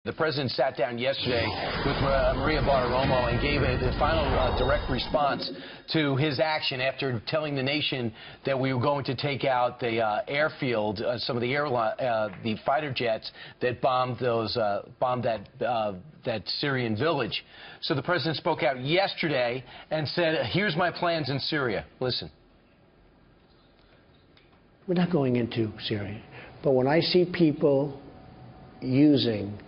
The president sat down yesterday with Maria Bartiromo and gave the final direct response to his action after telling the nation that we were going to take out the airfield, some of the the fighter jets that bombed that Syrian village. So the president spoke out yesterday and said, "Here's my plans in Syria." Listen. We're not going into Syria, but when I see people using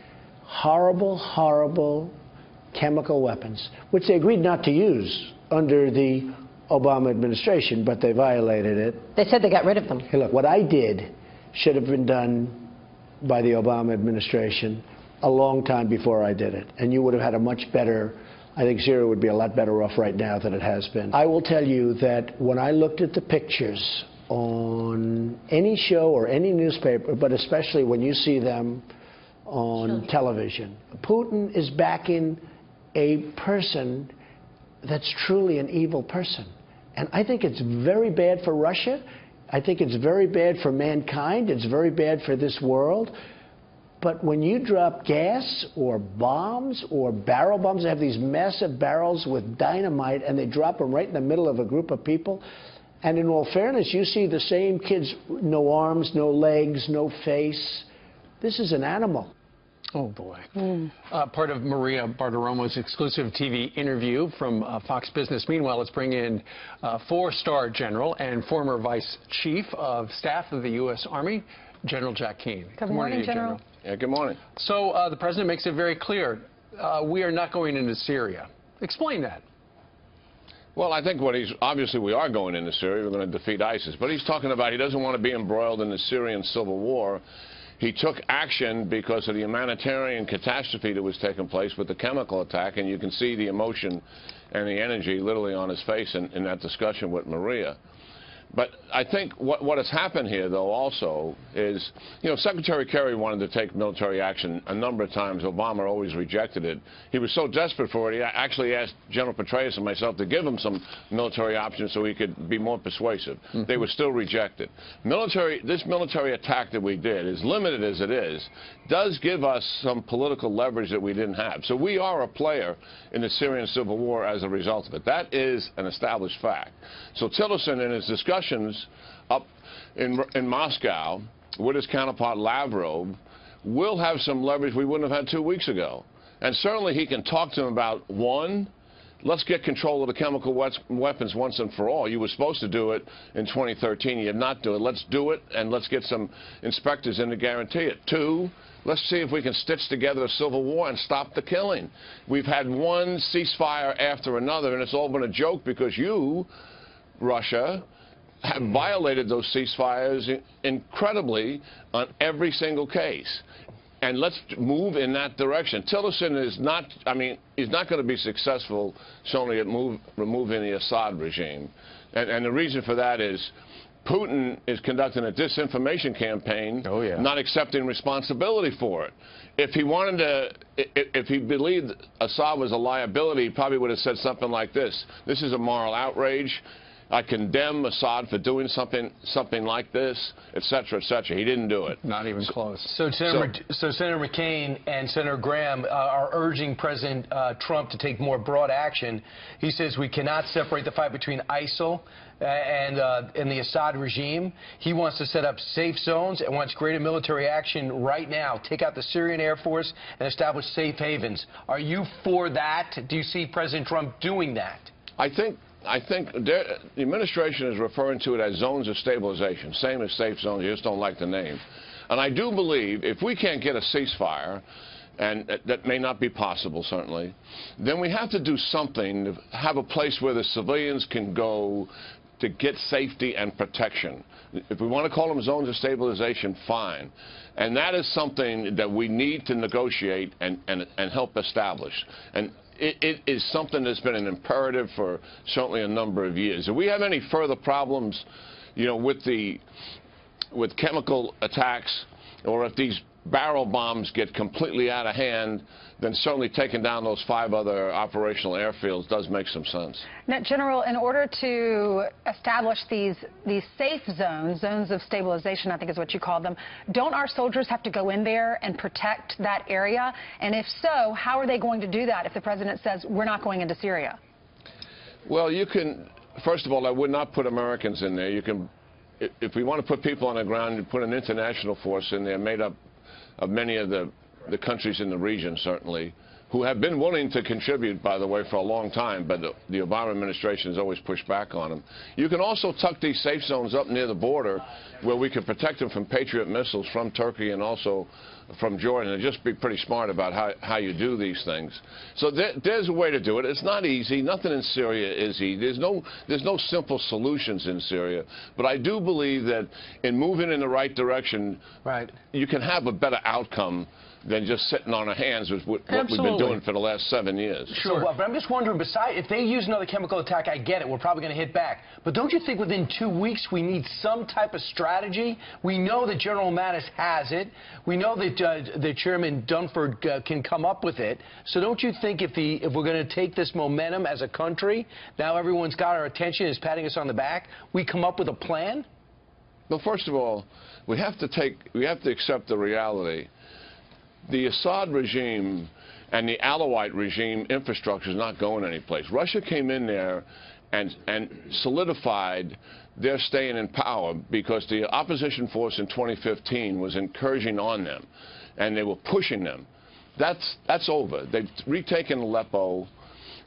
horrible, horrible chemical weapons, which they agreed not to use under the Obama administration, but they violated it. They said they got rid of them. Hey, look, what I did should have been done by the Obama administration a long time before I did it. And you would have had a much better, I think Syria would be a lot better off right now than it has been. I will tell you that when I looked at the pictures on any show or any newspaper, but especially when you see them on television, Putin is backing a person that's truly an evil person. And I think it's very bad for Russia. I think it's very bad for mankind. It's very bad for this world. But when you drop gas or bombs or barrel bombs, they have these massive barrels with dynamite, and they drop them right in the middle of a group of people. And in all fairness, you see the same kids, no arms, no legs, no face. This is an animal. Oh, boy. Part of Maria Bartiromo's exclusive TV interview from Fox Business. Meanwhile, let's bring in four-star general and former vice chief of staff of the U.S. Army, General Jack Keane. Good morning, General. Yeah, good morning. So the president makes it very clear, we are not going into Syria. Explain that. Well, I think obviously we are going into Syria. We're going to defeat ISIS. But he's talking about he doesn't want to be embroiled in the Syrian civil war. He took action because of the humanitarian catastrophe that was taking place with the chemical attack, and you can see the emotion and the energy literally on his face in that discussion with Maria. But I think what has happened here, though, also is, you know, Secretary Kerry wanted to take military action a number of times. Obama always rejected it. He was so desperate for it, he actually asked General Petraeus and myself to give him some military options so he could be more persuasive. They were still rejected. This military attack that we did, as limited as it is, does give us some political leverage that we didn't have. So we are a player in the Syrian civil war as a result of it. That is an established fact. So Tillerson, in his discussions up in Moscow with his counterpart Lavrov, will have some leverage we wouldn't have had 2 weeks ago. And certainly he can talk to him about, one, let's get control of the chemical weapons once and for all. You were supposed to do it in 2013. You did not do it. Let's do it, and let's get some inspectors in to guarantee it. Two, let's see if we can stitch together a civil war and stop the killing. We've had one ceasefire after another, and it's all been a joke because you, Russia, have violated those ceasefires incredibly on every single case. And let's move in that direction. Tillerson is not, I mean, he's not going to be successful certainly at removing the Assad regime. And the reason for that is Putin is conducting a disinformation campaign, not accepting responsibility for it. If he wanted to, if he believed Assad was a liability, he probably would have said something like this: "This is a moral outrage. I condemn Assad for doing something like this, et cetera, et cetera." He didn't do it. Not even close. So Senator McCain and Senator Graham are urging President Trump to take more broad action. He says we cannot separate the fight between ISIL and the Assad regime. He wants to set up safe zones and wants greater military action right now. Take out the Syrian Air Force and establish safe havens. Are you for that? Do you see President Trump doing that? I think the administration is referring to it as zones of stabilization, same as safe zones. You just don't like the name. And I do believe if we can't get a ceasefire, and that may not be possible, certainly, then we have to do something to have a place where the civilians can go to get safety and protection. If we want to call them zones of stabilization, fine. And that is something that we need to negotiate and help establish. And it is something that's been an imperative for certainly a number of years. If we have any further problems, you know, with chemical attacks, or if these barrel bombs get completely out of hand, then certainly taking down those 5 other operational airfields does make some sense. Now, General, in order to establish these safe zones of stabilization, I think is what you call them, don't our soldiers have to go in there and protect that area? And if so, how are they going to do that if the president says we're not going into Syria? Well, you can, first of all, I would not put Americans in there. You can, if we want to put people on the ground, you put an international force in there made up of many of the countries in the region, certainly, who have been willing to contribute, by the way, for a long time, but the Obama administration has always pushed back on them. You can also tuck these safe zones up near the border where we can protect them from Patriot missiles from Turkey and also from Jordan, and just be pretty smart about how you do these things. So there's a way to do it. It's not easy. Nothing in Syria is easy. There's no simple solutions in Syria. But I do believe that in moving in the right direction, you can have a better outcome than just sitting on our hands with what we've been doing for the last 7 years. Sure, but I'm just wondering, besides, if they use another chemical attack, I get it, we're probably going to hit back. But don't you think within 2 weeks we need some type of strategy? We know that General Mattis has it. We know that Chairman Dunford can come up with it. So don't you think if we're going to take this momentum as a country, now everyone's got our attention, is patting us on the back, we come up with a plan? Well, first of all, we have to accept the reality. The Assad regime and the Alawite regime infrastructure is not going anyplace. Russia came in there and solidified their staying in power because the opposition force in 2015 was encouraging on them, and they were pushing them. That's over. They've retaken Aleppo.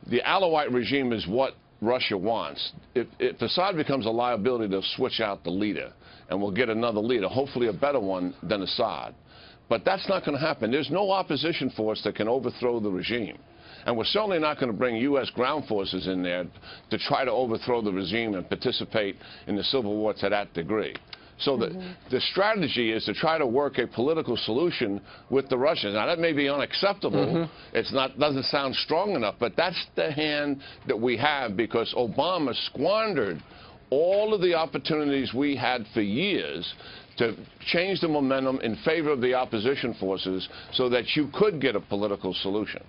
The Alawite regime is what Russia wants. If Assad becomes a liability, they'll switch out the leader, and we'll get another leader, hopefully a better one than Assad. But that's not going to happen. There's no opposition force that can overthrow the regime. And we're certainly not going to bring U.S. ground forces in there to try to overthrow the regime and participate in the civil war to that degree. So the strategy is to try to work a political solution with the Russians. Now, that may be unacceptable. It's not, doesn't sound strong enough, but that's the hand that we have because Obama squandered all of the opportunities we had for years to change the momentum in favor of the opposition forces so that you could get a political solution.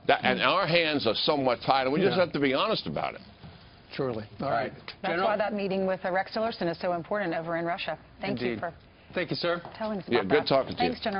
And our hands are somewhat tied, and we just have to be honest about it. Surely. All right. That's why that meeting with Rex Tillerson is so important over in Russia. Thank you for Thank you, sir. telling us about that. Good talking to you. Thanks, General.